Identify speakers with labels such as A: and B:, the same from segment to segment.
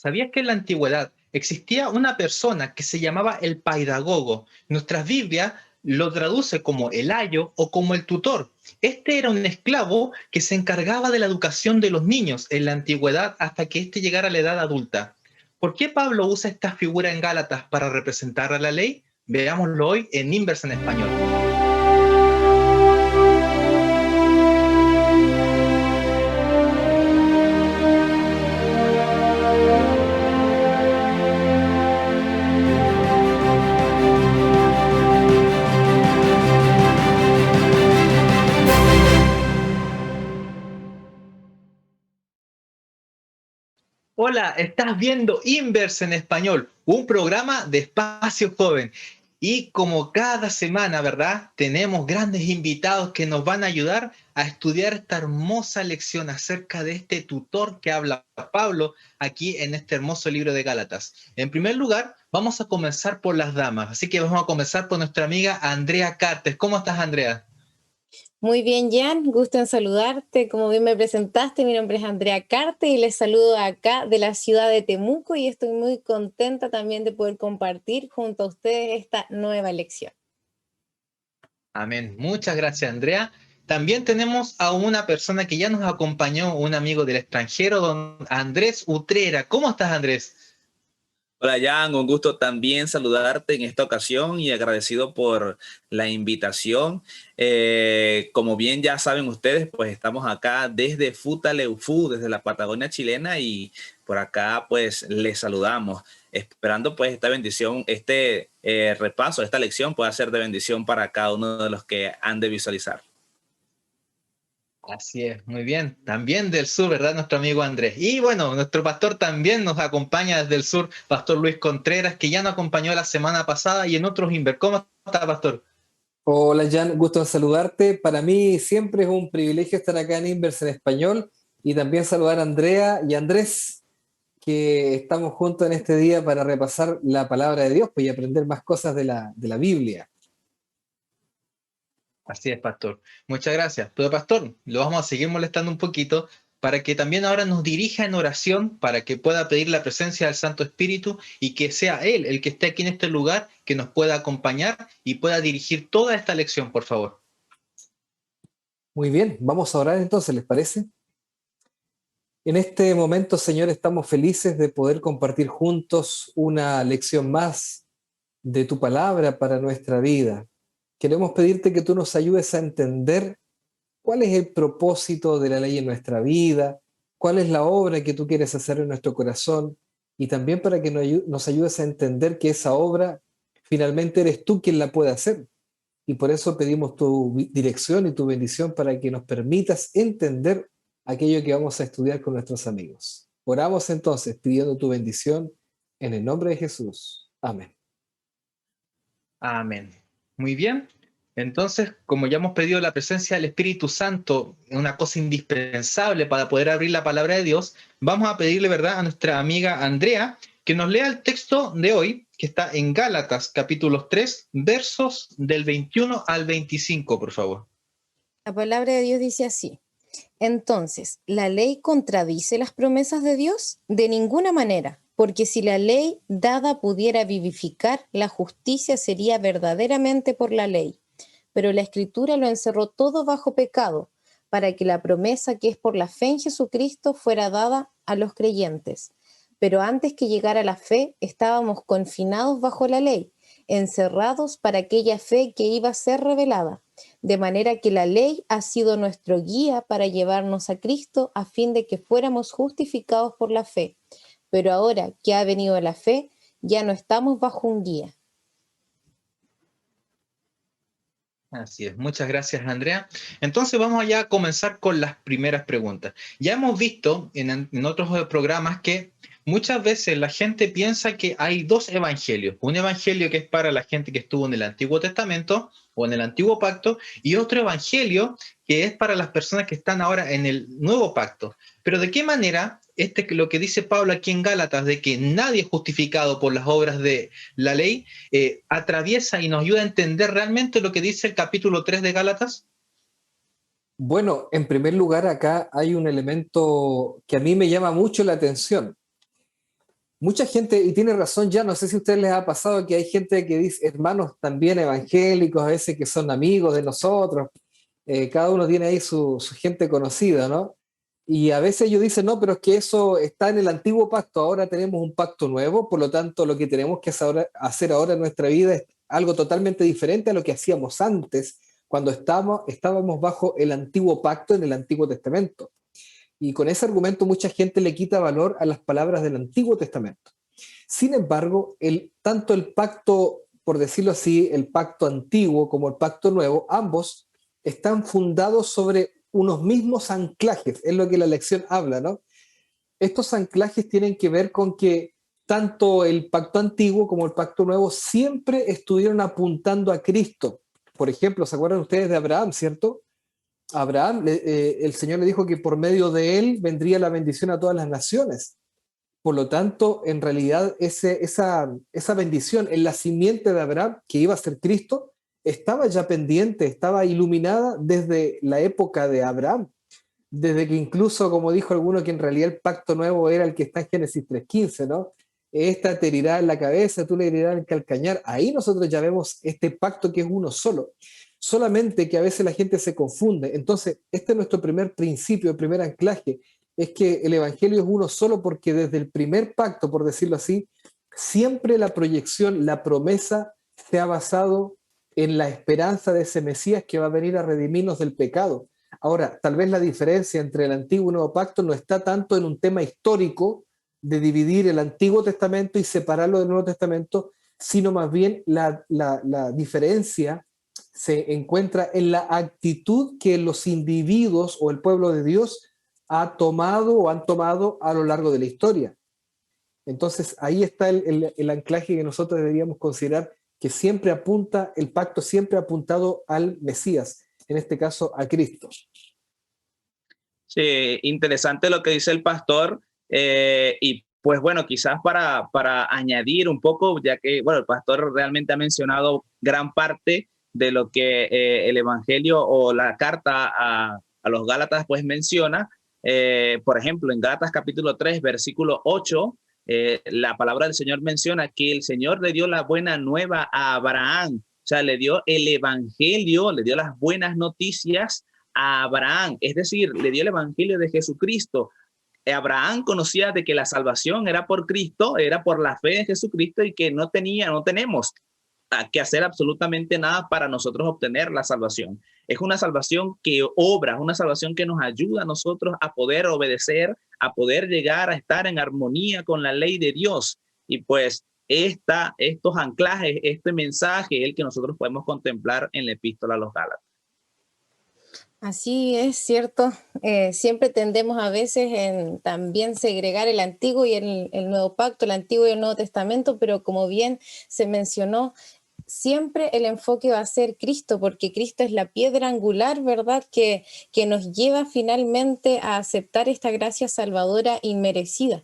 A: ¿Sabías que en la antigüedad existía una persona que se llamaba el pedagogo? Nuestras Biblias lo traduce como el ayo o como el tutor. Este era un esclavo que se encargaba de la educación de los niños en la antigüedad hasta que éste llegara a la edad adulta. ¿Por qué Pablo usa esta figura en Gálatas para representar a la ley? Veámoslo hoy en Inversa en Español. Hola, estás viendo Inverse en Español, un programa de Espacio Joven. Y como cada semana, ¿verdad? Tenemos grandes invitados que nos van a ayudar a estudiar esta hermosa lección acerca de este tutor que habla Pablo aquí en este hermoso libro de Gálatas. En primer lugar, vamos a comenzar por las damas. Así que vamos a comenzar por nuestra amiga Andrea Cartes. ¿Cómo estás, Andrea?
B: Muy bien, Jan, gusto en saludarte. Como bien me presentaste, mi nombre es Andrea Carte y les saludo acá de la ciudad de Temuco y estoy muy contenta también de poder compartir junto a ustedes esta nueva lección.
A: Amén. Muchas gracias, Andrea. También tenemos a una persona que ya nos acompañó, un amigo del extranjero, don Andrés Utrera. ¿Cómo estás, Andrés?
C: Hola Jan, un gusto también saludarte en esta ocasión y agradecido por la invitación. Como bien ya saben ustedes, pues estamos acá desde Futaleufú, desde la Patagonia chilena y por acá pues les saludamos, esperando pues esta bendición, repaso, esta lección pueda ser de bendición para cada uno de los que han de visualizar.
A: Así es, muy bien. También del sur, ¿verdad? Nuestro amigo Andrés. Y bueno, nuestro pastor también nos acompaña desde el sur, Pastor Luis Contreras, que ya nos acompañó la semana pasada y en otros Inver. ¿Cómo está, Pastor?
D: Hola Jan, gusto en saludarte. Para mí siempre es un privilegio estar acá en Inverse en Español y también saludar a Andrea y a Andrés, que estamos juntos en este día para repasar la palabra de Dios pues, y aprender más cosas de la Biblia.
A: Así es, Pastor. Muchas gracias. Pero, Pastor, lo vamos a seguir molestando un poquito para que también ahora nos dirija en oración, para que pueda pedir la presencia del Santo Espíritu y que sea Él el que esté aquí en este lugar, que nos pueda acompañar y pueda dirigir toda esta lección, por favor.
D: Muy bien, vamos a orar entonces, ¿les parece? En este momento, Señor, estamos felices de poder compartir juntos una lección más de tu palabra para nuestra vida. Queremos pedirte que tú nos ayudes a entender cuál es el propósito de la ley en nuestra vida, cuál es la obra que tú quieres hacer en nuestro corazón y también para que nos ayudes a entender que esa obra finalmente eres tú quien la puede hacer. Y por eso pedimos tu dirección y tu bendición para que nos permitas entender aquello que vamos a estudiar con nuestros amigos. Oramos entonces pidiendo tu bendición en el nombre de Jesús. Amén.
A: Amén. Muy bien. Entonces, como ya hemos pedido la presencia del Espíritu Santo, una cosa indispensable para poder abrir la palabra de Dios, vamos a pedirle, ¿verdad?, a nuestra amiga Andrea que nos lea el texto de hoy, que está en Gálatas, capítulo 3, versos del 21 al 25, por favor.
B: La palabra de Dios dice así: entonces, ¿la ley contradice las promesas de Dios? De ninguna manera, porque si la ley dada pudiera vivificar, la justicia sería verdaderamente por la ley. Pero la Escritura lo encerró todo bajo pecado, para que la promesa que es por la fe en Jesucristo fuera dada a los creyentes. Pero antes que llegara la fe, estábamos confinados bajo la ley, encerrados para aquella fe que iba a ser revelada. De manera que la ley ha sido nuestro guía para llevarnos a Cristo a fin de que fuéramos justificados por la fe. Pero ahora que ha venido la fe, ya no estamos bajo un guía.
A: Así es, muchas gracias, Andrea. Entonces vamos allá a comenzar con las primeras preguntas. Ya hemos visto en otros programas que muchas veces la gente piensa que hay dos evangelios. Un evangelio que es para la gente que estuvo en el Antiguo Testamento o en el Antiguo Pacto y otro evangelio que es para las personas que están ahora en el Nuevo Pacto. Pero ¿de qué manera lo que dice Pablo aquí en Gálatas de que nadie es justificado por las obras de la ley atraviesa y nos ayuda a entender realmente lo que dice el capítulo 3 de Gálatas?
D: Bueno, en primer lugar, acá hay un elemento que a mí me llama mucho la atención. Mucha gente, y tiene razón ya, no sé si a ustedes les ha pasado que hay gente que dice, hermanos también evangélicos, a veces que son amigos de nosotros, cada uno tiene ahí su gente conocida, ¿no? Y a veces ellos dicen, no, pero es que eso está en el antiguo pacto, ahora tenemos un pacto nuevo, por lo tanto lo que tenemos que hacer ahora en nuestra vida es algo totalmente diferente a lo que hacíamos antes, cuando estábamos bajo el antiguo pacto en el Antiguo Testamento. Y con ese argumento mucha gente le quita valor a las palabras del Antiguo Testamento. Sin embargo, tanto el pacto, por decirlo así, el pacto antiguo como el pacto nuevo, ambos están fundados sobre unos mismos anclajes, es lo que la lección habla, ¿no? Estos anclajes tienen que ver con que tanto el pacto antiguo como el pacto nuevo siempre estuvieron apuntando a Cristo. Por ejemplo, ¿se acuerdan ustedes de Abraham, cierto? Abraham, el Señor le dijo que por medio de él vendría la bendición a todas las naciones. Por lo tanto, en realidad esa bendición en la simiente de Abraham, que iba a ser Cristo, estaba ya pendiente, estaba iluminada desde la época de Abraham, desde que incluso, como dijo alguno, que en realidad el pacto nuevo era el que está en Génesis 3:15, ¿no? Esta te herirá en la cabeza, tú le herirás en el calcañar. Ahí nosotros ya vemos este pacto que es uno solo. Solamente que a veces la gente se confunde. Entonces, este es nuestro primer principio, el primer anclaje, es que el Evangelio es uno solo porque desde el primer pacto, por decirlo así, siempre la proyección, la promesa se ha basado en la esperanza de ese Mesías que va a venir a redimirnos del pecado. Ahora, tal vez la diferencia entre el Antiguo y el Nuevo Pacto no está tanto en un tema histórico de dividir el Antiguo Testamento y separarlo del Nuevo Testamento, sino más bien la diferencia se encuentra en la actitud que los individuos o el pueblo de Dios ha tomado o han tomado a lo largo de la historia. Entonces ahí está el anclaje que nosotros deberíamos considerar, que siempre apunta, el pacto siempre ha apuntado al Mesías, en este caso a Cristo.
C: Sí, interesante lo que dice el pastor. Y pues bueno, quizás para añadir un poco, ya que bueno, el pastor realmente ha mencionado gran parte de lo que el Evangelio o la carta a los Gálatas pues menciona. Por ejemplo, en Gálatas capítulo 3, versículo 8, la palabra del Señor menciona que el Señor le dio la buena nueva a Abraham, o sea, le dio el Evangelio, le dio las buenas noticias a Abraham, es decir, le dio el Evangelio de Jesucristo. Abraham conocía de que la salvación era por Cristo, era por la fe en Jesucristo y que no tenemos que hacer absolutamente nada para nosotros obtener la salvación. Es una salvación que obra, es una salvación que nos ayuda a nosotros a poder obedecer, a poder llegar a estar en armonía con la ley de Dios. Y pues estos anclajes, este mensaje es el que nosotros podemos contemplar en la epístola a los Gálatas.
B: Así es, cierto. Siempre tendemos a veces en también segregar el Antiguo y el Nuevo Pacto, el Antiguo y el Nuevo Testamento, pero como bien se mencionó, siempre el enfoque va a ser Cristo, porque Cristo es la piedra angular, ¿verdad?, que nos lleva finalmente a aceptar esta gracia salvadora inmerecida.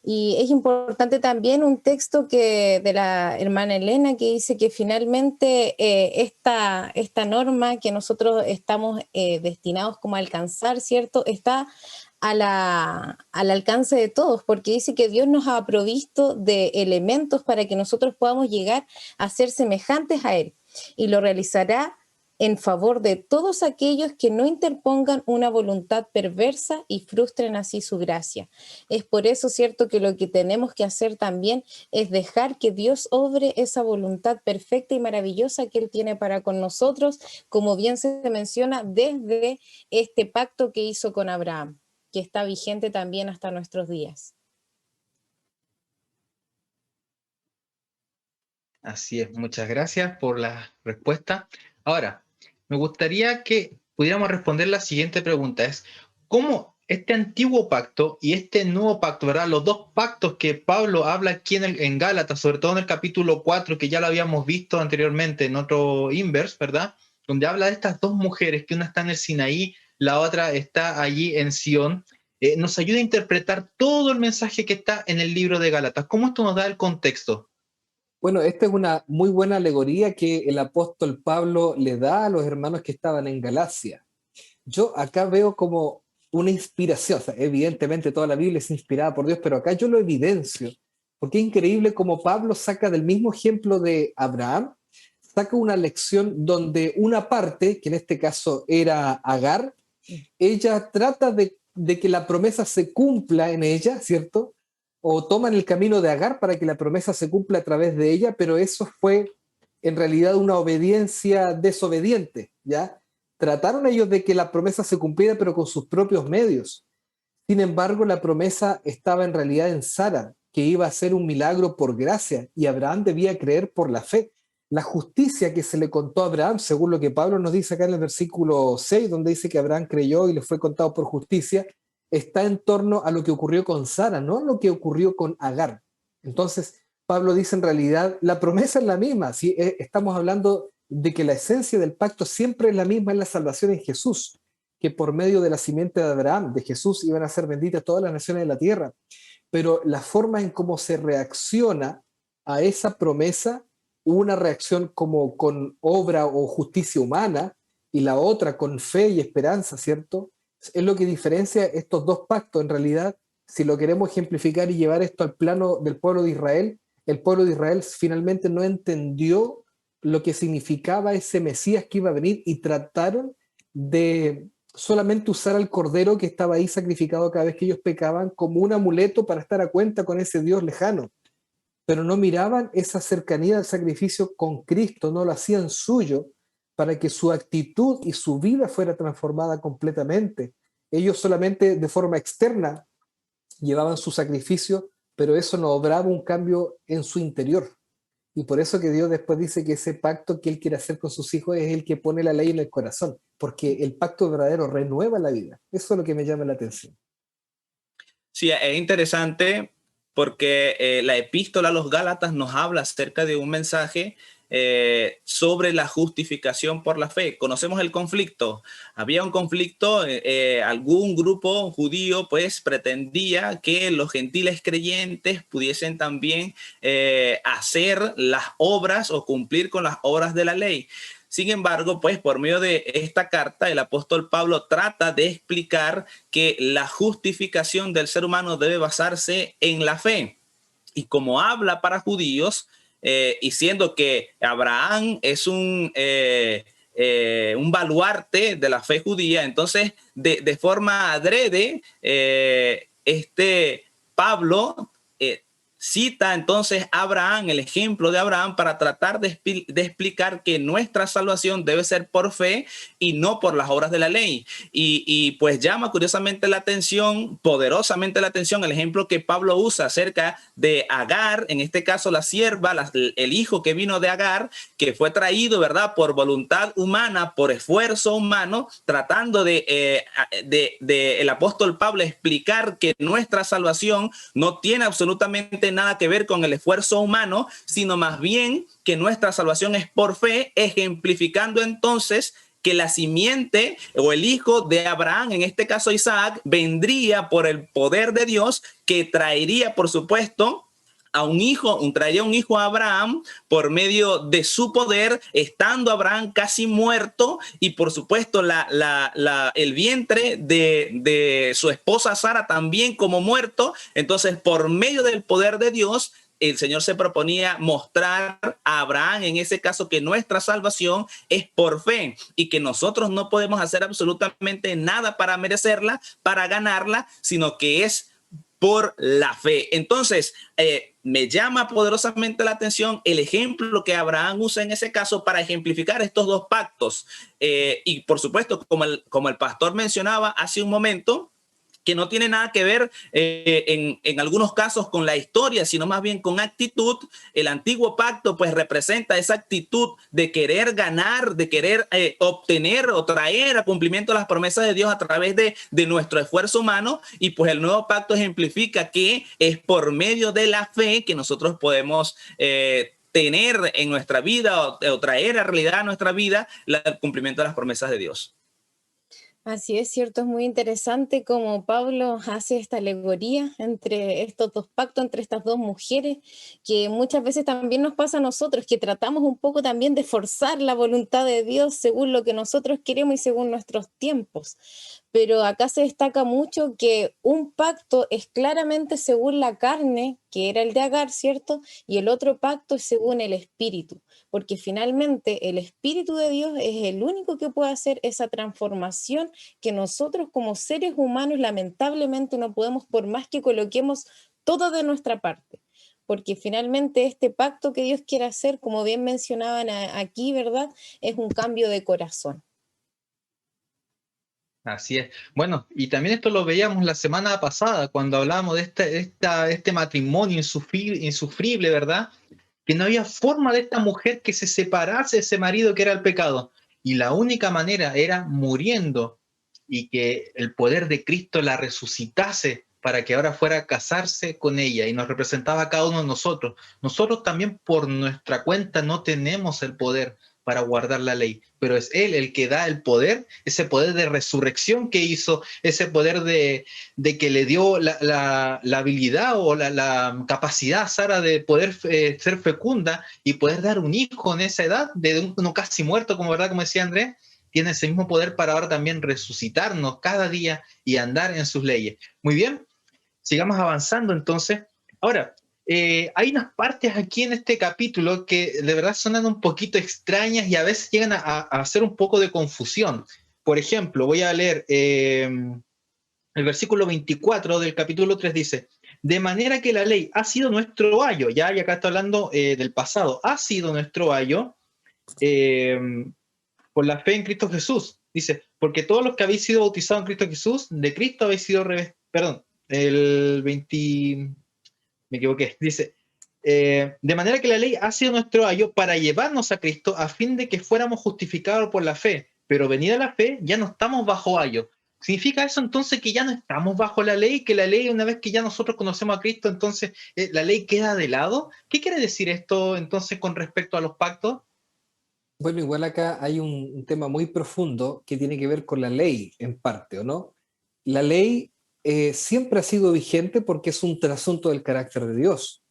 B: Y es importante también un texto de la hermana Elena que dice que finalmente esta norma que nosotros estamos destinados como a alcanzar, ¿cierto?, está al alcance de todos, porque dice que Dios nos ha provisto de elementos para que nosotros podamos llegar a ser semejantes a Él, y lo realizará en favor de todos aquellos que no interpongan una voluntad perversa y frustren así su gracia. Es por eso, cierto, que lo que tenemos que hacer también es dejar que Dios obre esa voluntad perfecta y maravillosa que Él tiene para con nosotros, como bien se menciona desde este pacto que hizo con Abraham, que está vigente también hasta nuestros días.
A: Así es, muchas gracias por la respuesta. Ahora, me gustaría que pudiéramos responder la siguiente pregunta, es ¿cómo este antiguo pacto y este nuevo pacto, ¿verdad? Los dos pactos que Pablo habla aquí en Gálatas, sobre todo en el capítulo 4, que ya lo habíamos visto anteriormente en otro inverse, ¿verdad? Donde habla de estas dos mujeres, que una está en el Sinaí, la otra está allí en Sión, nos ayuda a interpretar todo el mensaje que está en el libro de Gálatas. ¿Cómo esto nos da el contexto?
D: Bueno, esta es una muy buena alegoría que el apóstol Pablo le da a los hermanos que estaban en Galacia. Yo acá veo como una inspiración, o sea, evidentemente toda la Biblia es inspirada por Dios, pero acá yo lo evidencio Porque es increíble cómo Pablo saca del mismo ejemplo de Abraham, saca una lección donde una parte, que en este caso era Agar, ella trata de que la promesa se cumpla en ella, ¿cierto? O toman el camino de Agar para que la promesa se cumpla a través de ella, pero eso fue en realidad una obediencia desobediente, ¿ya? Trataron ellos de que la promesa se cumpliera, pero con sus propios medios. Sin embargo, la promesa estaba en realidad en Sara, que iba a ser un milagro por gracia, y Abraham debía creer por la fe. La justicia que se le contó a Abraham, según lo que Pablo nos dice acá en el versículo 6, donde dice que Abraham creyó y le fue contado por justicia, está en torno a lo que ocurrió con Sara, no a lo que ocurrió con Agar. Entonces, Pablo dice en realidad, la promesa es la misma. ¿Sí? Estamos hablando de que la esencia del pacto siempre es la misma, es la salvación en Jesús, que por medio de la simiente de Abraham, de Jesús, iban a ser benditas todas las naciones de la tierra. Pero la forma en cómo se reacciona a esa promesa, una reacción como con obra o justicia humana y la otra con fe y esperanza, ¿cierto? Es lo que diferencia estos dos pactos. En realidad, si lo queremos ejemplificar y llevar esto al plano del pueblo de Israel, el pueblo de Israel finalmente no entendió lo que significaba ese Mesías que iba a venir y trataron de solamente usar al cordero que estaba ahí sacrificado cada vez que ellos pecaban como un amuleto para estar a cuenta con ese Dios lejano, pero no miraban esa cercanía del sacrificio con Cristo, no lo hacían suyo para que su actitud y su vida fuera transformada completamente. Ellos solamente de forma externa llevaban su sacrificio, pero eso no obraba un cambio en su interior. Y por eso que Dios después dice que ese pacto que Él quiere hacer con sus hijos es el que pone la ley en el corazón, porque el pacto verdadero renueva la vida. Eso es lo que me llama la atención.
C: Sí, es interesante porque la epístola a los Gálatas nos habla acerca de un mensaje sobre la justificación por la fe. Conocemos el conflicto. Había un conflicto, algún grupo judío pues pretendía que los gentiles creyentes pudiesen también hacer las obras o cumplir con las obras de la ley. Sin embargo, pues por medio de esta carta, el apóstol Pablo trata de explicar que la justificación del ser humano debe basarse en la fe. Y como habla para judíos, y siendo que Abraham es un baluarte de la fe judía, entonces de forma adrede, Pablo cita entonces a Abraham, el ejemplo de Abraham, para tratar de explicar que nuestra salvación debe ser por fe y no por las obras de la ley. Y pues llama curiosamente la atención, poderosamente la atención, el ejemplo que Pablo usa acerca de Agar, en este caso la sierva, el hijo que vino de Agar, que fue traído, ¿verdad?, por voluntad humana, por esfuerzo humano, tratando de el apóstol Pablo explicar que nuestra salvación no tiene absolutamente nada que ver con el esfuerzo humano, sino más bien que nuestra salvación es por fe, ejemplificando entonces que la simiente o el hijo de Abraham, en este caso Isaac, vendría por el poder de Dios, que traería, por supuesto, traería un hijo a Abraham por medio de su poder, estando Abraham casi muerto, y por supuesto el vientre de su esposa Sara también como muerto. Entonces, por medio del poder de Dios, el Señor se proponía mostrar a Abraham, en ese caso, que nuestra salvación es por fe y que nosotros no podemos hacer absolutamente nada para merecerla, para ganarla, sino que es por la fe. Entonces, me llama poderosamente la atención el ejemplo que Abraham usa en ese caso para ejemplificar estos dos pactos. Y por supuesto, como el pastor mencionaba hace un momento, que no tiene nada que ver en algunos casos con la historia, sino más bien con actitud. El antiguo pacto pues representa esa actitud de querer ganar, de querer obtener o traer a cumplimiento las promesas de Dios a través de nuestro esfuerzo humano, y pues el nuevo pacto ejemplifica que es por medio de la fe que nosotros podemos tener en nuestra vida o traer a realidad a nuestra vida el cumplimiento de las promesas de Dios.
B: Así es cierto, es muy interesante cómo Pablo hace esta alegoría entre estos dos pactos, entre estas dos mujeres, que muchas veces también nos pasa a nosotros, que tratamos un poco también de forzar la voluntad de Dios según lo que nosotros queremos y según nuestros tiempos. pero acá se destaca mucho que un pacto es claramente según la carne, que era el de Agar, ¿cierto? Y el otro pacto es según el espíritu, porque finalmente el espíritu de Dios es el único que puede hacer esa transformación que nosotros como seres humanos lamentablemente no podemos, por más que coloquemos todo de nuestra parte. Porque finalmente este pacto que Dios quiere hacer, como bien mencionaban aquí, ¿verdad? Es un cambio de corazón.
A: Así es. Bueno, y también esto lo veíamos la semana pasada cuando hablábamos de este matrimonio insufrible, ¿verdad? Que no había forma de esta mujer que se separase de ese marido que era el pecado. Y la única manera era muriendo y que el poder de Cristo la resucitase para que ahora fuera a casarse con ella y nos representaba a cada uno de nosotros. Nosotros también por nuestra cuenta no tenemos el poder para guardar la ley, pero es Él el que da el poder, ese poder de resurrección que hizo, ese poder de que le dio la habilidad o la capacidad a Sara de poder ser fecunda y poder dar un hijo en esa edad, de uno casi muerto, como verdad, como decía Andrés, tiene ese mismo poder para ahora también resucitarnos cada día y andar en sus leyes. Muy bien, sigamos avanzando entonces. Ahora, hay unas partes aquí en este capítulo que de verdad sonan un poquito extrañas y a veces llegan a hacer un poco de confusión. Por ejemplo, voy a leer el versículo 24 del capítulo 3 dice, de manera que la ley ha sido nuestro ayo, ya y acá está hablando del pasado, ha sido nuestro ayo eh, por la fe en Cristo Jesús. Dice, porque todos los que habéis sido bautizados en Cristo Jesús, de Cristo habéis sido perdón, el 20, me equivoqué, dice, de manera que la ley ha sido nuestro ayo para llevarnos a Cristo a fin de que fuéramos justificados por la fe, pero venida la fe ya no estamos bajo ayo. ¿Significa eso entonces que ya no estamos bajo la ley? Que la ley, una vez que ya nosotros conocemos a Cristo, entonces la ley queda de lado. ¿Qué quiere decir esto entonces con respecto a los pactos?
D: Bueno, igual acá hay un tema muy profundo que tiene que ver con la ley en parte, ¿o no? La ley siempre ha sido vigente porque es un trasunto del carácter de Dios.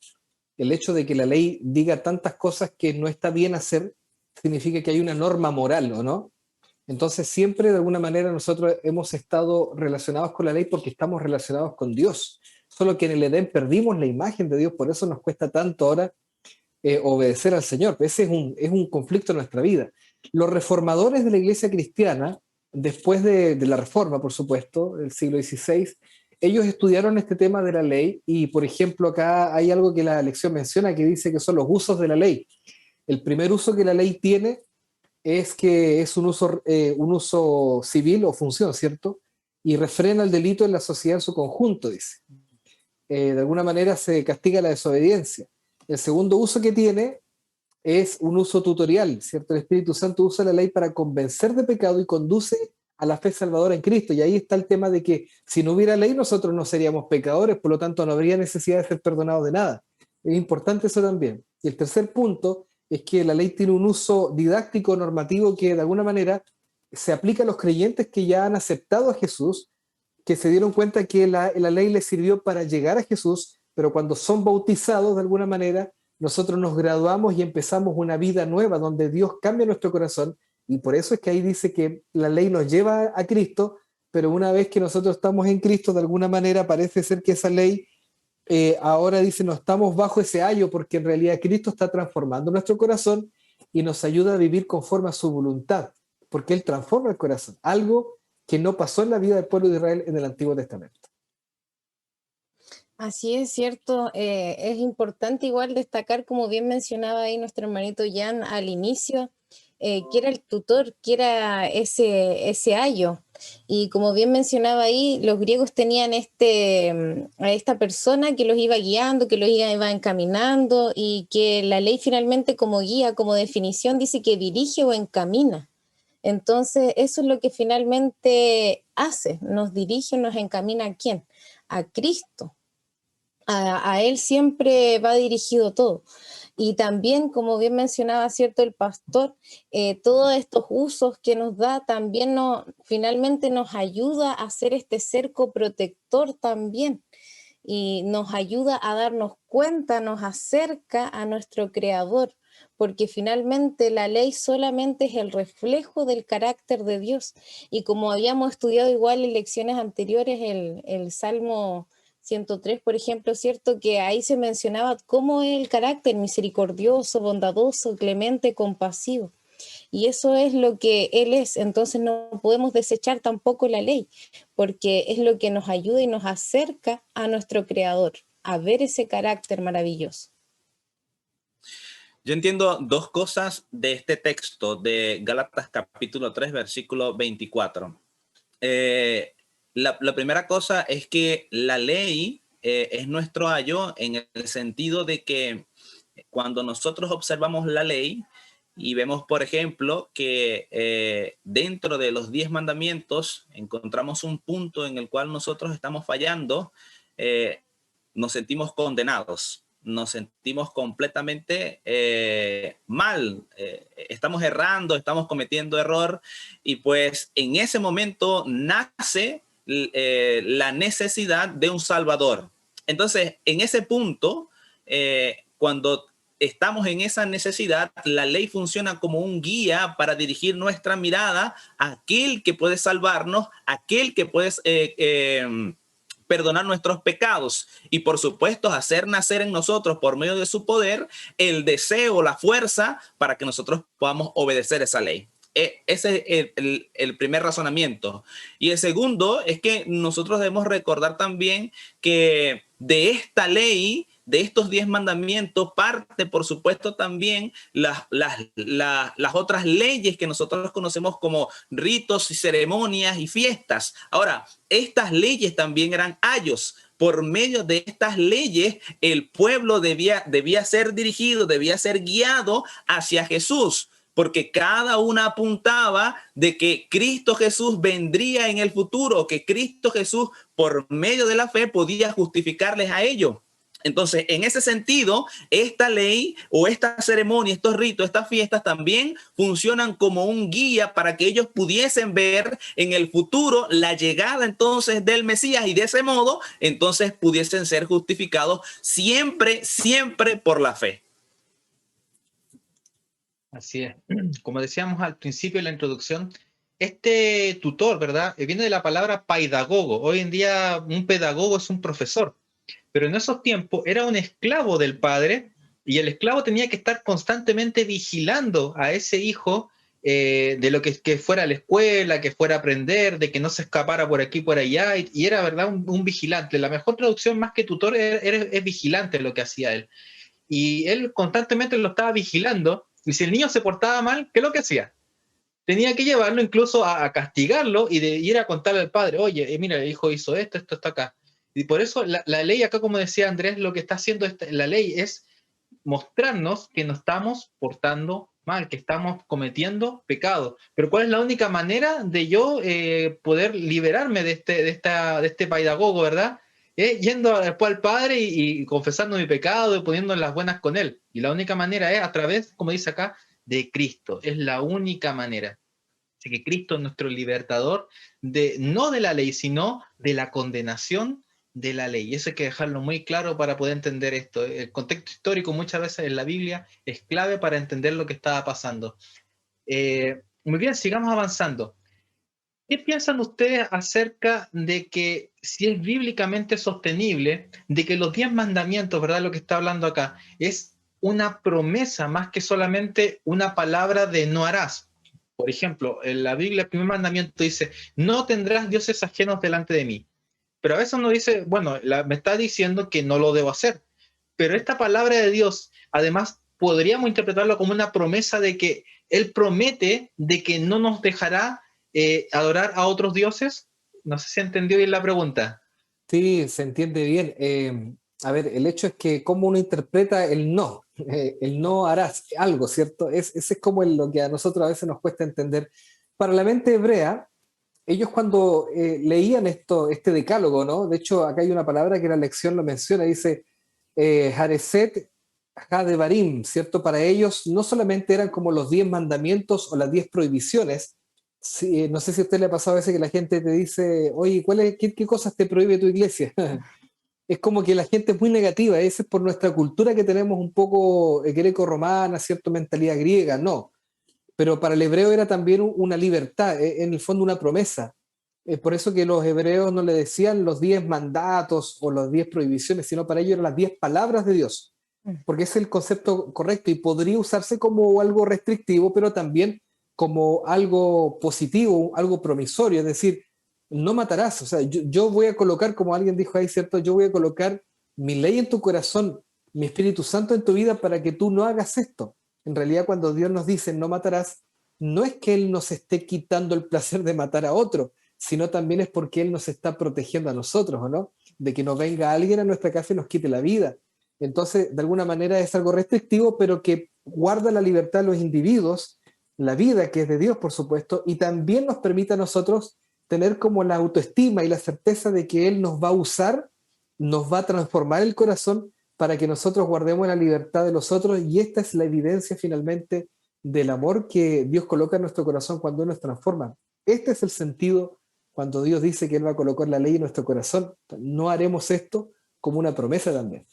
D: El hecho de que la ley diga tantas cosas que no está bien hacer significa que hay una norma moral, ¿o no? Entonces siempre de alguna manera nosotros hemos estado relacionados con la ley porque estamos relacionados con Dios. Solo que en el Edén perdimos la imagen de Dios, por eso nos cuesta tanto ahora obedecer al Señor. Ese es un conflicto en nuestra vida. Los reformadores de la iglesia cristiana, después de la reforma, por supuesto, del siglo XVI, ellos estudiaron este tema de la ley y, por ejemplo, acá hay algo que la lección menciona que dice que son los usos de la ley. El primer uso que la ley tiene es que es un uso civil o función, ¿cierto? Y refrena el delito en la sociedad en su conjunto, dice. De alguna manera se castiga la desobediencia. El segundo uso que tiene es un uso tutorial, ¿cierto? El Espíritu Santo usa la ley para convencer de pecado y conduce a la fe salvadora en Cristo. Y ahí está el tema de que si no hubiera ley nosotros no seríamos pecadores, por lo tanto no habría necesidad de ser perdonados de nada. Es importante eso también. Y el tercer punto es que la ley tiene un uso didáctico normativo que de alguna manera se aplica a los creyentes que ya han aceptado a Jesús, que se dieron cuenta que la ley les sirvió para llegar a Jesús, pero cuando son bautizados de alguna manera, nosotros nos graduamos y empezamos una vida nueva donde Dios cambia nuestro corazón y por eso es que ahí dice que la ley nos lleva a Cristo, pero una vez que nosotros estamos en Cristo, de alguna manera parece ser que esa ley ahora dice no estamos bajo ese ayo porque en realidad Cristo está transformando nuestro corazón y nos ayuda a vivir conforme a su voluntad, porque Él transforma el corazón, algo que no pasó en la vida del pueblo de Israel en el Antiguo Testamento.
B: Así es cierto, es importante igual destacar, como bien mencionaba ahí nuestro hermanito Jan al inicio, que era el tutor, que era ese ayo. Y como bien mencionaba ahí, los griegos tenían a esta persona que los iba guiando, que los iba encaminando y que la ley finalmente como guía, como definición, dice que dirige o encamina. Entonces, eso es lo que finalmente hace, nos dirige, nos encamina ¿a quién? A Cristo. A él siempre va dirigido todo. Y también, como bien mencionaba, ¿cierto? El pastor, todos estos usos que nos da también finalmente nos ayuda a hacer este cerco protector también. Y nos ayuda a darnos cuenta, nos acerca a nuestro Creador. porque finalmente la ley solamente es el reflejo del carácter de Dios. Y como habíamos estudiado igual en lecciones anteriores, el Salmo 103, por ejemplo, ¿cierto? Que ahí se mencionaba cómo es el carácter misericordioso, bondadoso, clemente, compasivo. Y eso es lo que Él es. Entonces no podemos desechar tampoco la ley, porque es lo que nos ayuda y nos acerca a nuestro Creador, a ver ese carácter maravilloso.
C: Yo entiendo dos cosas de este texto de Gálatas capítulo 3, versículo 24. La primera cosa es que la ley es nuestro ayo en el sentido de que cuando nosotros observamos la ley y vemos, por ejemplo, que dentro de los 10 mandamientos encontramos un punto en el cual nosotros estamos fallando, nos sentimos condenados. Nos sentimos completamente mal, estamos errando, estamos cometiendo error, y pues en ese momento nace la necesidad de un Salvador. Entonces, en ese punto, cuando estamos en esa necesidad, la ley funciona como un guía para dirigir nuestra mirada a aquel que puede salvarnos, aquel que puede perdonar nuestros pecados y, por supuesto, hacer nacer en nosotros, por medio de su poder, el deseo, la fuerza para que nosotros podamos obedecer esa ley. Ese es el primer razonamiento. Y el segundo es que nosotros debemos recordar también que de esta ley, de estos 10 mandamientos, parte, por supuesto, también las otras leyes que nosotros conocemos como ritos y ceremonias y fiestas. Ahora, estas leyes también eran ayos. Por medio de estas leyes, el pueblo debía ser dirigido, debía ser guiado hacia Jesús, porque cada una apuntaba de que Cristo Jesús vendría en el futuro, que Cristo Jesús, por medio de la fe, podía justificarles a ellos. Entonces, en ese sentido, esta ley o esta ceremonia, estos ritos, estas fiestas también funcionan como un guía para que ellos pudiesen ver en el futuro la llegada entonces del Mesías, y de ese modo entonces pudiesen ser justificados siempre, siempre por la fe.
A: Así es. Como decíamos al principio en la introducción, este tutor, ¿verdad? Viene de la palabra paidagogo. Hoy en día un pedagogo es un profesor, pero en esos tiempos era un esclavo del padre, y el esclavo tenía que estar constantemente vigilando a ese hijo de lo que fuera a la escuela, que fuera a aprender, de que no se escapara por aquí por allá, y era, ¿verdad?, un vigilante. La mejor traducción más que tutor es vigilante lo que hacía él. Y él constantemente lo estaba vigilando. Y si el niño se portaba mal, ¿qué es lo que hacía? Tenía que llevarlo incluso a castigarlo y de ir a contarle al padre, oye, mira, el hijo hizo esto está acá. Y por eso la ley acá, como decía Andrés, lo que está haciendo la ley es mostrarnos que nos estamos portando mal, que estamos cometiendo pecado. Pero ¿cuál es la única manera de yo poder liberarme de este pedagogo, ¿verdad? Yendo después al Padre y confesando mi pecado y poniendo las buenas con Él. Y la única manera es a través, como dice acá, de Cristo. Es la única manera. Así que Cristo es nuestro libertador, no de la ley, sino de la condenación de la ley. Y eso hay que dejarlo muy claro para poder entender esto. El contexto histórico muchas veces en la Biblia es clave para entender lo que estaba pasando. Muy bien, sigamos avanzando. ¿Qué piensan ustedes acerca de que si es bíblicamente sostenible, de que los 10 mandamientos, ¿verdad? Lo que está hablando acá, es una promesa más que solamente una palabra de no harás? Por ejemplo, en la Biblia el primer mandamiento dice, no tendrás dioses ajenos delante de mí. Pero a veces uno dice, bueno, me está diciendo que no lo debo hacer. Pero esta palabra de Dios, además, podríamos interpretarlo como una promesa de que Él promete de que no nos dejará adorar a otros dioses. No sé si entendió bien la pregunta.
D: Sí, se entiende bien. A ver, el hecho es que cómo uno interpreta el no harás algo, ¿cierto? Ese es como lo que a nosotros a veces nos cuesta entender. Para la mente hebrea, ellos cuando leían este decálogo, ¿no? De hecho, acá hay una palabra que la lección lo menciona, dice Hareset Hadebarim, ¿cierto? Para ellos no solamente eran como los 10 mandamientos o las 10 prohibiciones. Sí, no sé si a usted le ha pasado a veces que la gente te dice, oye, ¿qué cosas te prohíbe tu iglesia? es como que la gente es muy negativa. Ese es por nuestra cultura que tenemos un poco greco-romana, cierta mentalidad griega, no. Pero para el hebreo era también una libertad, en el fondo una promesa. Es por eso que los hebreos no le decían los 10 mandatos o las 10 prohibiciones, sino para ellos eran las 10 palabras de Dios, porque es el concepto correcto y podría usarse como algo restrictivo, pero también como algo positivo, algo promisorio, es decir, no matarás. O sea, yo voy a colocar, como alguien dijo ahí, ¿cierto? Yo voy a colocar mi ley en tu corazón, mi Espíritu Santo en tu vida para que tú no hagas esto. En realidad, cuando Dios nos dice no matarás, no es que Él nos esté quitando el placer de matar a otro, sino también es porque Él nos está protegiendo a nosotros, ¿o no? De que no venga alguien a nuestra casa y nos quite la vida. Entonces, de alguna manera es algo restrictivo, pero que guarda la libertad de los individuos, la vida que es de Dios, por supuesto, y también nos permite a nosotros tener como la autoestima y la certeza de que Él nos va a usar, nos va a transformar el corazón para que nosotros guardemos la libertad de los otros, y esta es la evidencia finalmente del amor que Dios coloca en nuestro corazón cuando Él nos transforma. Este es el sentido cuando Dios dice que Él va a colocar la ley en nuestro corazón. No haremos esto como una promesa también.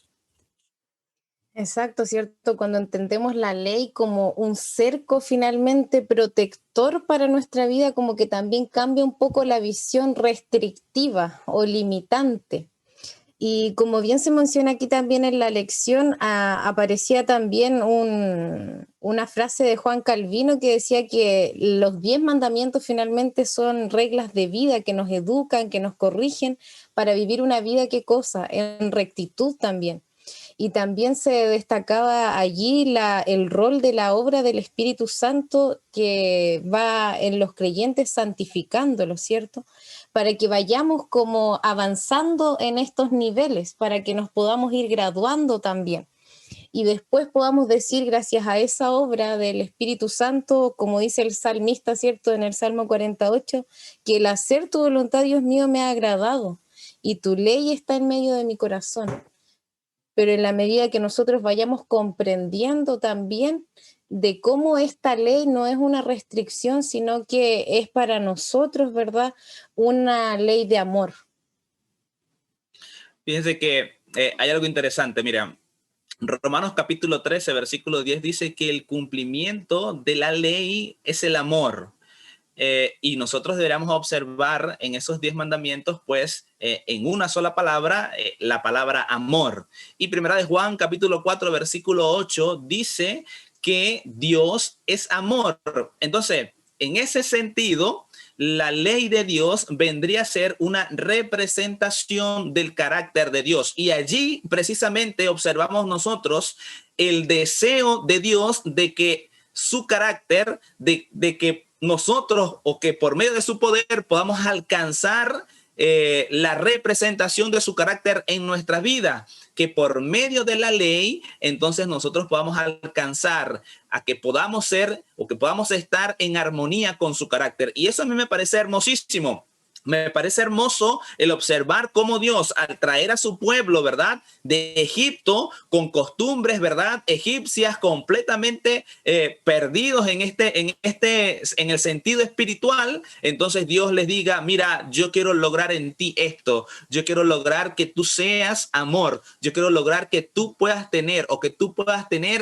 B: Exacto, ¿cierto? Cuando entendemos la ley como un cerco finalmente protector para nuestra vida, como que también cambia un poco la visión restrictiva o limitante. Y como bien se menciona aquí también en la lección, aparecía también una frase de Juan Calvino que decía que los 10 mandamientos finalmente son reglas de vida que nos educan, que nos corrigen para vivir una vida, ¿qué cosa? En rectitud también. Y también se destacaba allí el rol de la obra del Espíritu Santo que va en los creyentes santificándolos, ¿cierto? Para que vayamos como avanzando en estos niveles, para que nos podamos ir graduando también. Y después podamos decir, gracias a esa obra del Espíritu Santo, como dice el salmista, ¿cierto? En el Salmo 48, que el hacer tu voluntad, Dios mío, me ha agradado y tu ley está en medio de mi corazón. Pero en la medida que nosotros vayamos comprendiendo también de cómo esta ley no es una restricción, sino que es para nosotros, ¿verdad? Una ley de amor.
C: Fíjense que hay algo interesante, mira, Romanos capítulo 13, versículo 10 dice que el cumplimiento de la ley es el amor. Y nosotros deberíamos observar en esos 10 mandamientos, pues, en una sola palabra, la palabra amor. Y primera de Juan, capítulo 4, versículo 8, dice que Dios es amor. Entonces, en ese sentido, la ley de Dios vendría a ser una representación del carácter de Dios. Y allí, precisamente, observamos nosotros el deseo de Dios de que su carácter, de que nosotros o que por medio de su poder podamos alcanzar la representación de su carácter en nuestra vida, que por medio de la ley entonces nosotros podamos alcanzar a que podamos ser o que podamos estar en armonía con su carácter. Y eso a mí me parece hermosísimo. Me parece hermoso el observar cómo Dios, al traer a su pueblo, ¿verdad?, de Egipto, con costumbres, ¿verdad?, egipcias completamente perdidos en el sentido espiritual, entonces Dios les diga, mira, yo quiero lograr en ti esto, yo quiero lograr que tú seas amor, yo quiero lograr que tú puedas tener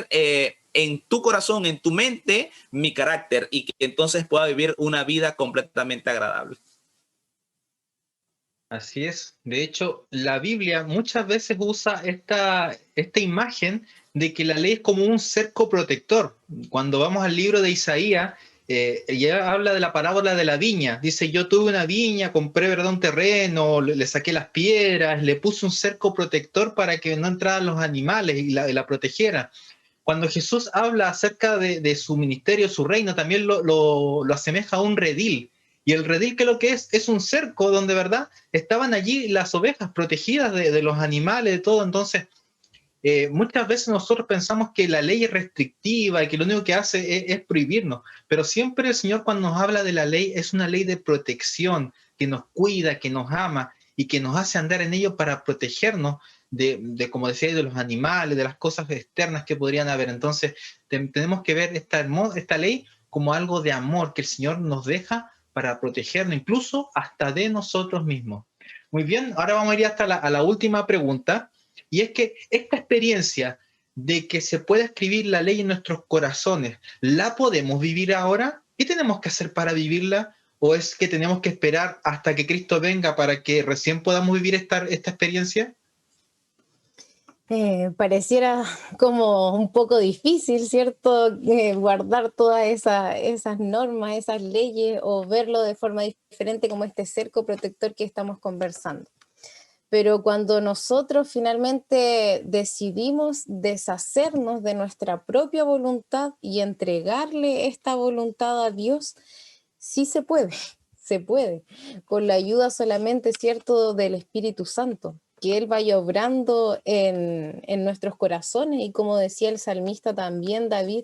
C: en tu corazón, en tu mente, mi carácter, y que entonces pueda vivir una vida completamente agradable.
A: Así es. De hecho, la Biblia muchas veces usa esta imagen de que la ley es como un cerco protector. Cuando vamos al libro de Isaías, ella habla de la parábola de la viña. Dice, yo tuve una viña, compré, ¿verdad?, un terreno, le saqué las piedras, le puse un cerco protector para que no entraran los animales y la protegiera. Cuando Jesús habla acerca de su ministerio, su reino, también lo asemeja a un redil. Y el redil, que lo que es un cerco donde, ¿verdad?, estaban allí las ovejas protegidas de los animales, de todo. Entonces, muchas veces nosotros pensamos que la ley es restrictiva y que lo único que hace es prohibirnos, pero siempre el Señor, cuando nos habla de la ley, es una ley de protección, que nos cuida, que nos ama y que nos hace andar en ello para protegernos como decía, de los animales, de las cosas externas que podrían haber. Entonces, tenemos que ver esta ley como algo de amor que el Señor nos deja para protegernos, incluso hasta de nosotros mismos. Muy bien, ahora vamos a ir hasta a la última pregunta, y es que esta experiencia de que se pueda escribir la ley en nuestros corazones, ¿la podemos vivir ahora? ¿Qué tenemos que hacer para vivirla? ¿O es que tenemos que esperar hasta que Cristo venga para que recién podamos vivir esta experiencia?
B: Pareciera como un poco difícil, ¿cierto? Guardar todas esas normas, esas leyes o verlo de forma diferente como este cerco protector que estamos conversando. Pero cuando nosotros finalmente decidimos deshacernos de nuestra propia voluntad y entregarle esta voluntad a Dios, sí se puede, con la ayuda solamente, ¿cierto?, del Espíritu Santo, que Él vaya obrando en nuestros corazones y como decía el salmista también, David,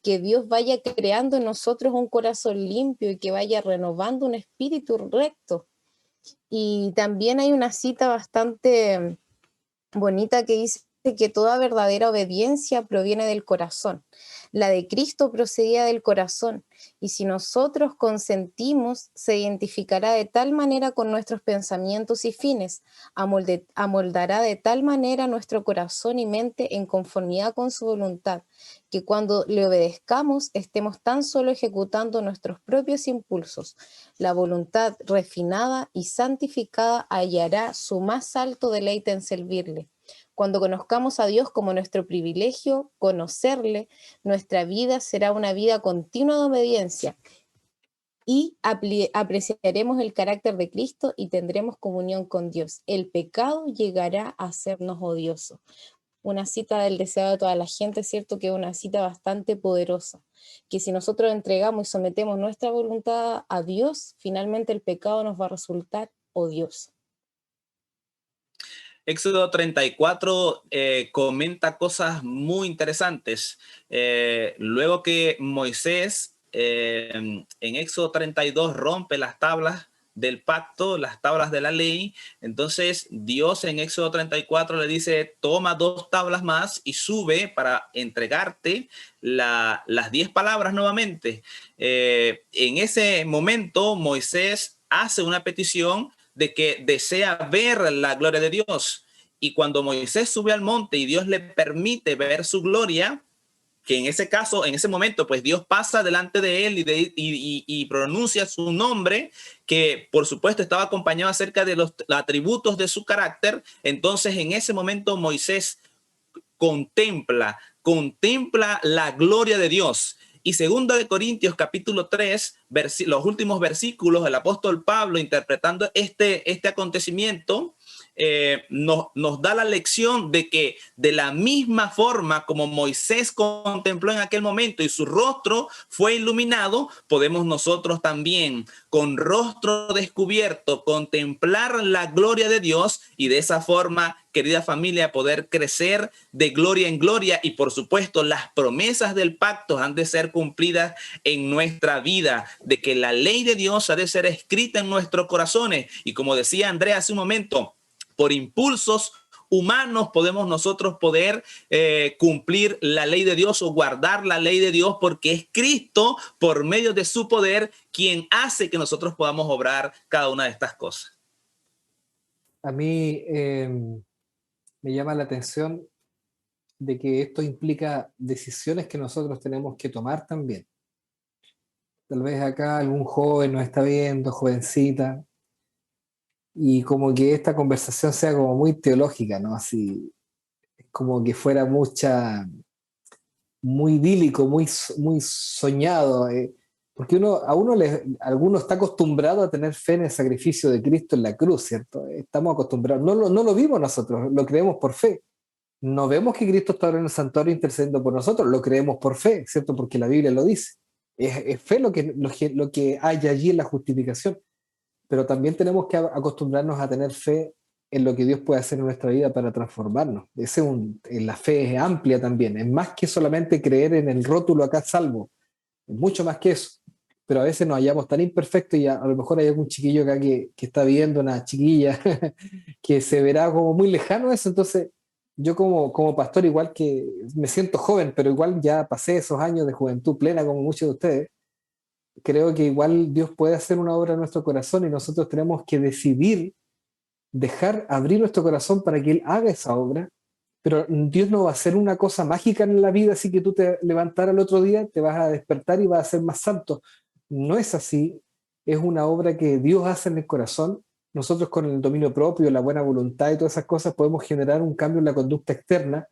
B: que Dios vaya creando en nosotros un corazón limpio y que vaya renovando un espíritu recto. Y también hay una cita bastante bonita que dice que toda verdadera obediencia proviene del corazón. La de Cristo procedía del corazón, y si nosotros consentimos, se identificará de tal manera con nuestros pensamientos y fines, amoldará de tal manera nuestro corazón y mente en conformidad con su voluntad, que cuando le obedezcamos estemos tan solo ejecutando nuestros propios impulsos. La voluntad refinada y santificada hallará su más alto deleite en servirle. Cuando conozcamos a Dios como nuestro privilegio, conocerle, nuestra vida será una vida continua de obediencia y apreciaremos el carácter de Cristo y tendremos comunión con Dios. El pecado llegará a hacernos odioso. Una cita del deseo de toda la gente, ¿cierto? Que es una cita bastante poderosa, que si nosotros entregamos y sometemos nuestra voluntad a Dios, finalmente el pecado nos va a resultar odioso.
C: Éxodo 34 comenta cosas muy interesantes. Luego que Moisés en Éxodo 32 rompe las tablas del pacto, las tablas de la ley, entonces Dios en Éxodo 34 le dice, toma 2 tablas más y sube para entregarte las 10 palabras nuevamente. En ese momento Moisés hace una petición de que desea ver la gloria de Dios. Y cuando Moisés sube al monte y Dios le permite ver su gloria, que en ese caso, en ese momento, pues Dios pasa delante de él y pronuncia su nombre, que por supuesto estaba acompañado acerca de los atributos de su carácter. Entonces, en ese momento, Moisés contempla la gloria de Dios. Y 2 de Corintios capítulo 3, los últimos versículos, el apóstol Pablo interpretando este acontecimiento, nos da la lección de que de la misma forma como Moisés contempló en aquel momento y su rostro fue iluminado, podemos nosotros también con rostro descubierto contemplar la gloria de Dios y de esa forma, querida familia, poder crecer de gloria en gloria y por supuesto las promesas del pacto han de ser cumplidas en nuestra vida, de que la ley de Dios ha de ser escrita en nuestros corazones y como decía Andrea hace un momento, por impulsos humanos podemos nosotros poder cumplir la ley de Dios o guardar la ley de Dios porque es Cristo por medio de su poder quien hace que nosotros podamos obrar cada una de estas cosas.
D: A mí me llama la atención de que esto implica decisiones que nosotros tenemos que tomar también. Tal vez acá algún joven nos está viendo, jovencita, y como que esta conversación sea como muy teológica, ¿no? Así, como que fuera muy idílico, muy soñado, porque alguno está acostumbrado a tener fe en el sacrificio de Cristo en la cruz, ¿cierto? Estamos acostumbrados, no lo vimos nosotros, lo creemos por fe. No vemos que Cristo está ahora en el santuario intercediendo por nosotros, lo creemos por fe, ¿cierto? Porque la Biblia lo dice. Es fe lo que hay allí en la justificación, pero también tenemos que acostumbrarnos a tener fe en lo que Dios puede hacer en nuestra vida para transformarnos. La fe es amplia también, es más que solamente creer en el rótulo acá salvo, es mucho más que eso. Pero a veces nos hallamos tan imperfectos y a lo mejor hay algún chiquillo acá que está viendo, una chiquilla, que se verá como muy lejano eso. Entonces, yo como pastor, igual que me siento joven, pero igual ya pasé esos años de juventud plena como muchos de ustedes, creo que igual Dios puede hacer una obra en nuestro corazón y nosotros tenemos que decidir dejar abrir nuestro corazón para que Él haga esa obra, pero Dios no va a hacer una cosa mágica en la vida, así que tú te levantar al otro día, te vas a despertar y vas a ser más santo. No es así, es una obra que Dios hace en el corazón. Nosotros con el dominio propio, la buena voluntad y todas esas cosas podemos generar un cambio en la conducta externa,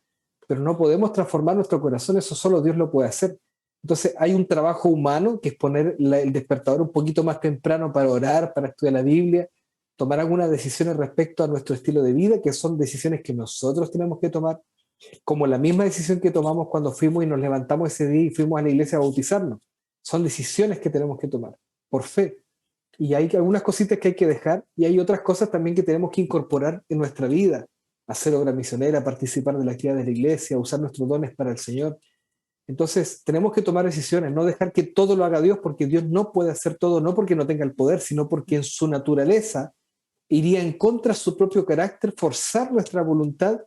D: pero no podemos transformar nuestro corazón, eso solo Dios lo puede hacer. Entonces hay un trabajo humano que es poner el despertador un poquito más temprano para orar, para estudiar la Biblia, tomar algunas decisiones respecto a nuestro estilo de vida, que son decisiones que nosotros tenemos que tomar, como la misma decisión que tomamos cuando fuimos y nos levantamos ese día y fuimos a la iglesia a bautizarnos. Son decisiones que tenemos que tomar por fe. Y hay algunas cositas que hay que dejar y hay otras cosas también que tenemos que incorporar en nuestra vida. Hacer obra misionera, participar de la actividad de la iglesia, usar nuestros dones para el Señor. Entonces tenemos que tomar decisiones, no dejar que todo lo haga Dios, porque Dios no puede hacer todo, no porque no tenga el poder, sino porque en su naturaleza iría en contra de su propio carácter, forzar nuestra voluntad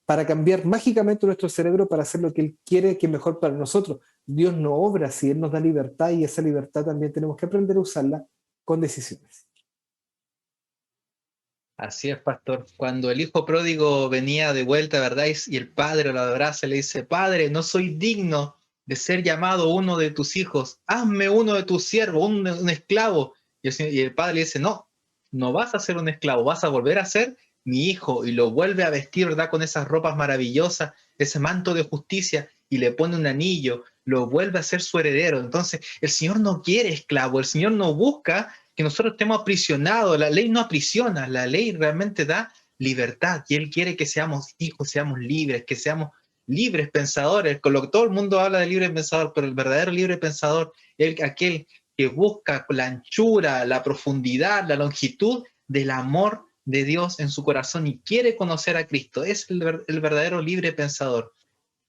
D: para cambiar mágicamente nuestro cerebro para hacer lo que Él quiere que es mejor para nosotros. Dios no obra así, Él nos da libertad y esa libertad también tenemos que aprender a usarla con decisiones.
A: Así es, pastor. Cuando el hijo pródigo venía de vuelta, ¿verdad? Y el padre lo abraza y le dice, Padre, no soy digno de ser llamado uno de tus hijos. Hazme uno de tus siervos, un esclavo. Y el padre le dice, no, no vas a ser un esclavo, vas a volver a ser mi hijo. Y lo vuelve a vestir, ¿verdad? Con esas ropas maravillosas, ese manto de justicia, y le pone un anillo, lo vuelve a ser su heredero. Entonces, el Señor no quiere esclavo, el Señor no busca que nosotros estemos aprisionados. La ley no aprisiona, la ley realmente da libertad y Él quiere que seamos hijos, seamos libres, que seamos libres pensadores. Con lo que todo el mundo habla de libre pensador, pero el verdadero libre pensador es aquel que busca la anchura, la profundidad, la longitud del amor de Dios en su corazón y quiere conocer a Cristo. Es el verdadero libre pensador.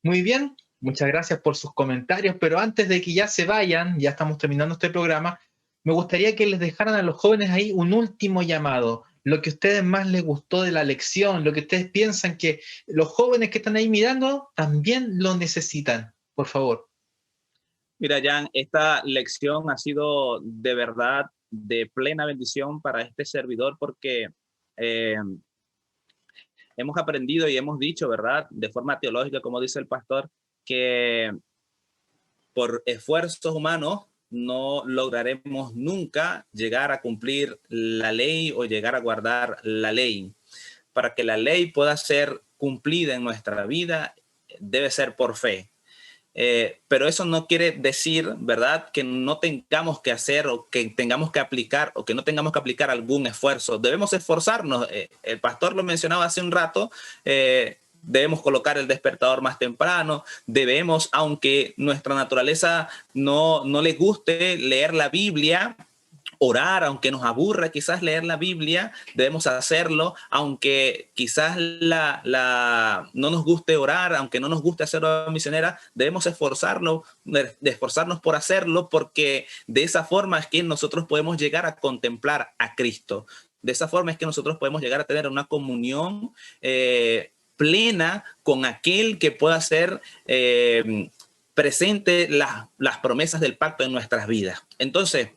A: Muy bien, muchas gracias por sus comentarios, pero antes de que ya se vayan, ya estamos terminando este programa, me gustaría que les dejaran a los jóvenes ahí un último llamado, lo que a ustedes más les gustó de la lección, lo que ustedes piensan que los jóvenes que están ahí mirando también lo necesitan, por favor.
C: Mira, Jan, esta lección ha sido de verdad de plena bendición para este servidor porque hemos aprendido y hemos dicho, ¿verdad? De forma teológica, como dice el pastor, que por esfuerzos humanos no lograremos nunca llegar a cumplir la ley o llegar a guardar la ley. Para que la ley pueda ser cumplida en nuestra vida, debe ser por fe. Pero eso no quiere decir, ¿verdad?, que no tengamos que hacer o que tengamos que aplicar o que no tengamos que aplicar algún esfuerzo. Debemos esforzarnos. El pastor lo mencionaba hace un rato. Debemos colocar el despertador más temprano. Debemos, aunque nuestra naturaleza no le guste leer la Biblia, orar, aunque nos aburra quizás leer la Biblia, debemos hacerlo, aunque quizás no nos guste orar, aunque no nos guste hacer obra misionera, debemos esforzarnos por hacerlo, porque de esa forma es que nosotros podemos llegar a contemplar a Cristo. De esa forma es que nosotros podemos llegar a tener una comunión plena con aquel que pueda ser presente las promesas del pacto en nuestras vidas. Entonces,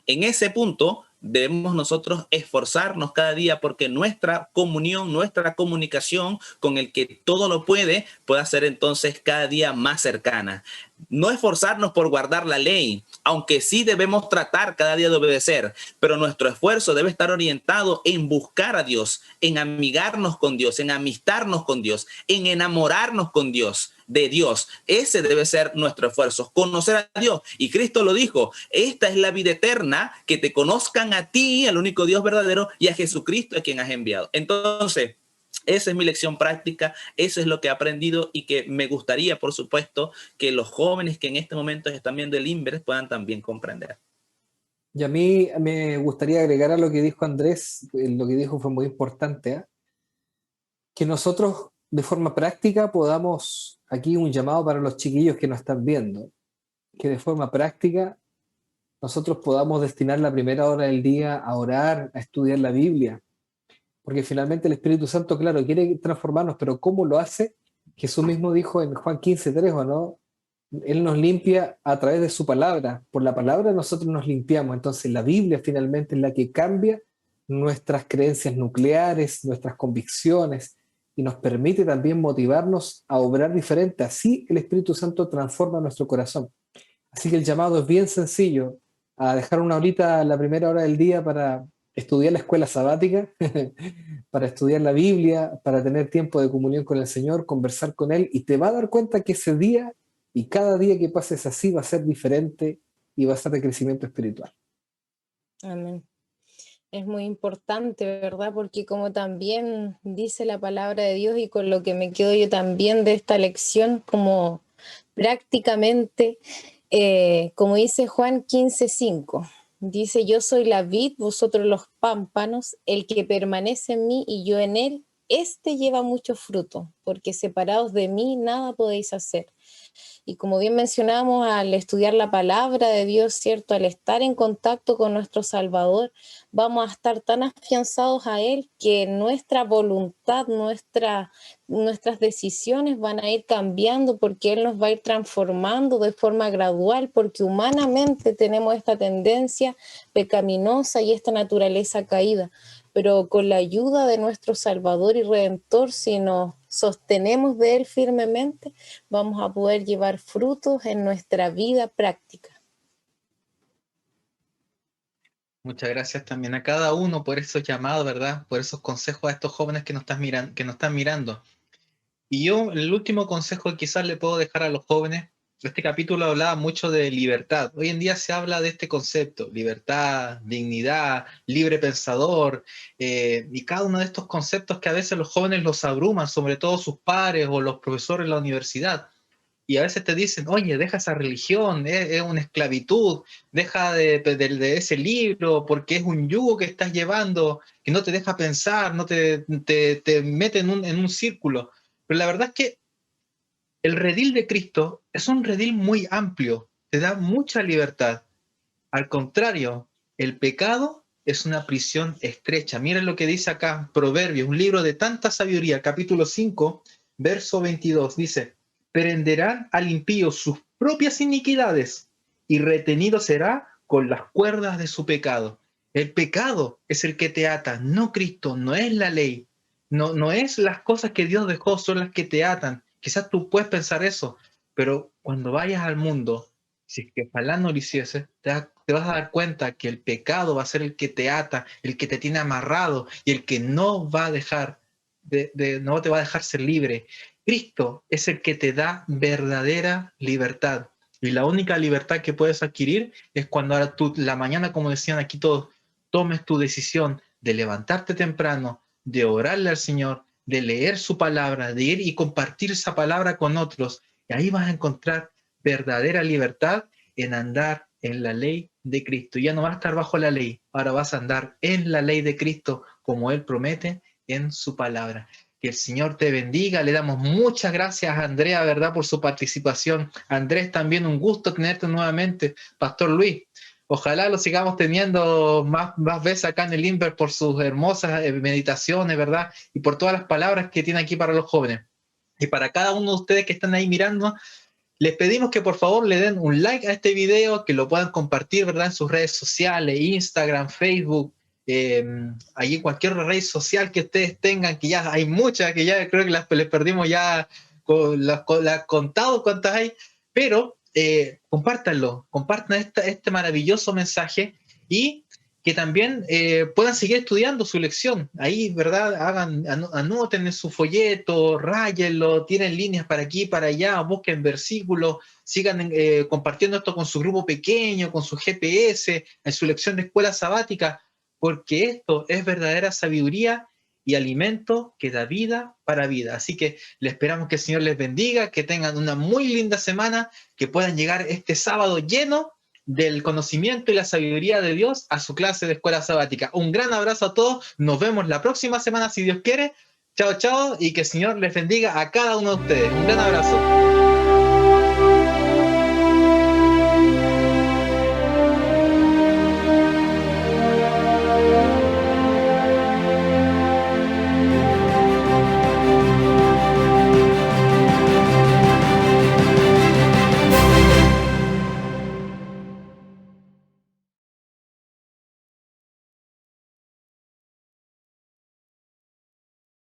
C: en ese punto debemos nosotros esforzarnos cada día porque nuestra comunión, nuestra comunicación con el que todo lo pueda ser entonces cada día más cercana. No esforzarnos por guardar la ley, aunque sí debemos tratar cada día de obedecer, pero nuestro esfuerzo debe estar orientado en buscar a Dios, en amigarnos con Dios, en amistarnos con Dios, en enamorarnos con Dios, de Dios. Ese debe ser nuestro esfuerzo, conocer a Dios. Y Cristo lo dijo, esta es la vida eterna, que te conozcan a ti, al único Dios verdadero, y a Jesucristo a quien has enviado. Entonces, esa es mi lección práctica, eso es lo que he aprendido y que me gustaría, por supuesto, que los jóvenes que en este momento están viendo el INVERS puedan también comprender.
D: Y a mí me gustaría agregar a lo que dijo Andrés, lo que dijo fue muy importante, que nosotros de forma práctica podamos, aquí un llamado para los chiquillos que nos están viendo, que de forma práctica nosotros podamos destinar la primera hora del día a orar, a estudiar la Biblia, porque finalmente el Espíritu Santo, claro, quiere transformarnos, pero ¿cómo lo hace? Jesús mismo dijo en Juan 15:3, ¿o no? Él nos limpia a través de su palabra. Por la palabra nosotros nos limpiamos. Entonces la Biblia finalmente es la que cambia nuestras creencias nucleares, nuestras convicciones, y nos permite también motivarnos a obrar diferente. Así el Espíritu Santo transforma nuestro corazón. Así que el llamado es bien sencillo, a dejar una horita, la primera hora del día, para estudiar la escuela sabática, para estudiar la Biblia, para tener tiempo de comunión con el Señor, conversar con Él, y te va a dar cuenta que ese día y cada día que pases así va a ser diferente y va a ser de crecimiento espiritual.
B: Amén. Es muy importante, ¿verdad? Porque como también dice la palabra de Dios, y con lo que me quedo yo también de esta lección, como prácticamente, como dice Juan 15:5, dice: yo soy la vid, vosotros los pámpanos, el que permanece en mí y yo en él, este lleva mucho fruto, porque separados de mí nada podéis hacer. Y como bien mencionábamos, al estudiar la palabra de Dios, ¿cierto? Al estar en contacto con nuestro Salvador, vamos a estar tan afianzados a Él que nuestra voluntad, nuestras decisiones van a ir cambiando, porque Él nos va a ir transformando de forma gradual, porque humanamente tenemos esta tendencia pecaminosa y esta naturaleza caída. Pero con la ayuda de nuestro Salvador y Redentor, si nos sostenemos de Él firmemente, vamos a poder llevar frutos en nuestra vida práctica.
A: Muchas gracias también a cada uno por esos llamados, ¿verdad? Por esos consejos a estos jóvenes que nos están mirando. Y yo, el último consejo que quizás le puedo dejar a los jóvenes, este capítulo hablaba mucho de libertad. Hoy en día se habla de este concepto: libertad, dignidad, libre pensador, y cada uno de estos conceptos que a veces los jóvenes los abruman, sobre todo sus padres o los profesores en la universidad. Y a veces te dicen: oye, deja esa religión, es una esclavitud, deja de ese libro, porque es un yugo que estás llevando, que no te deja pensar, no te mete en un círculo. Pero la verdad es que el redil de Cristo es un redil muy amplio, te da mucha libertad. Al contrario, el pecado es una prisión estrecha. Miren lo que dice acá Proverbios, un libro de tanta sabiduría, capítulo 5, verso 22, dice: prenderán al impío sus propias iniquidades, y retenido será con las cuerdas de su pecado. El pecado es el que te ata, no Cristo, no es la ley, no es las cosas que Dios dejó, son las que te atan. Quizás tú puedes pensar eso, pero cuando vayas al mundo, si es que ojalá no lo hiciese, te vas a dar cuenta que el pecado va a ser el que te ata, el que te tiene amarrado y el que no va a dejar, no te va a dejar ser libre. Cristo es el que te da verdadera libertad. Y la única libertad que puedes adquirir es cuando ahora tú, la mañana, como decían aquí todos, tomes tu decisión de levantarte temprano, de orarle al Señor, de leer su palabra, de ir y compartir esa palabra con otros. Y ahí vas a encontrar verdadera libertad en andar en la ley de Cristo. Ya no vas a estar bajo la ley, ahora vas a andar en la ley de Cristo, como Él promete en su palabra. Que el Señor te bendiga. Le damos muchas gracias a Andrea, ¿verdad?, por su participación. Andrés, también un gusto tenerte nuevamente. Pastor Luis, ojalá lo sigamos teniendo más veces acá en el INVER por sus hermosas meditaciones, ¿verdad?, y por todas las palabras que tiene aquí para los jóvenes. Y para cada uno de ustedes que están ahí mirando, les pedimos que por favor le den un like a este video, que lo puedan compartir, ¿verdad?, en sus redes sociales, Instagram, Facebook, ahí en cualquier red social que ustedes tengan, que ya hay muchas, que ya creo que les perdimos ya las contado cuántas hay, pero compártanlo, compartan este maravilloso mensaje, y que también puedan seguir estudiando su lección. Ahí, ¿verdad?, anoten en su folleto, ráyenlo, tienen líneas para aquí, para allá, busquen versículos, sigan compartiendo esto con su grupo pequeño, con su GPS, en su lección de escuela sabática, porque esto es verdadera sabiduría y alimento que da vida para vida. Así que le esperamos que el Señor les bendiga, que tengan una muy linda semana, que puedan llegar este sábado lleno del conocimiento y la sabiduría de Dios a su clase de escuela sabática. Un gran abrazo a todos, nos vemos la próxima semana si Dios quiere. Chao, chao, y que el Señor les bendiga a cada uno de ustedes. Un gran abrazo.